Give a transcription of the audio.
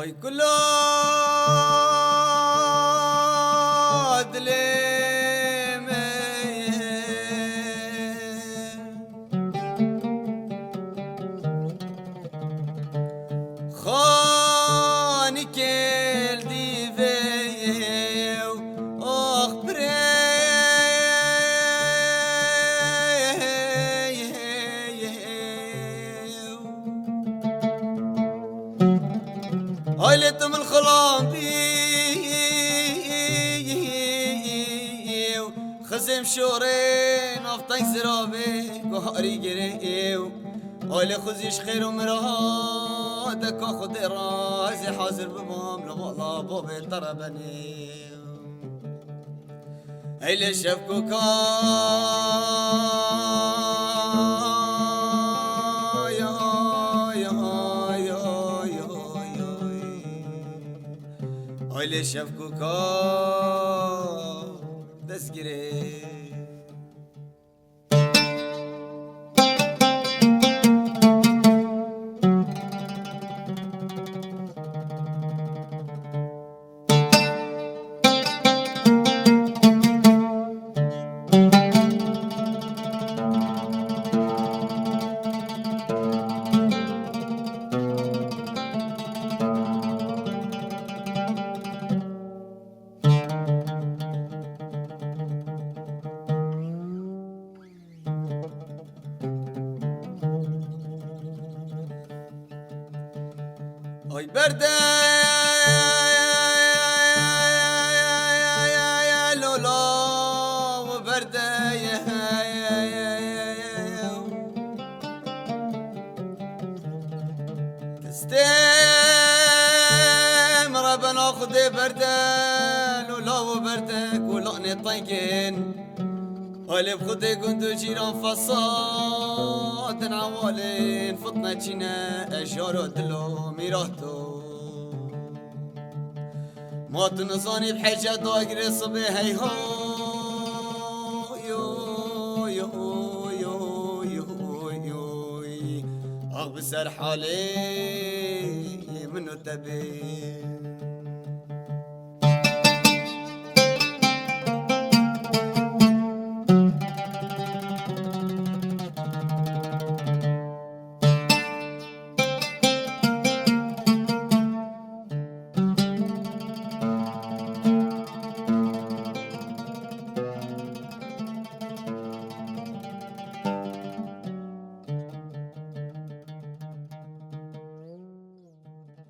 هاي كله دليمي خاني كل ديفي واخبري هايلتم الخلام بي خزم شورين افطن زرابي قهري قريو هايل خزيش خير ومرادك اخذ رازي حاضر بمام لما بابي الطربني هايل شفكوكا هايلي شفكوكا دسگیره هاي برده لولا وبرده تستمر بناخذ برده لولا وبرده ولقني طيقين هالي بخدي كنتو جيران فصاد عوالين فطنة جينا اشارو دلو ميراتو ما تنصاني بحاجة داقري صبي هاي هو يو يو يو يو يو اغ بسر حالي منو تبي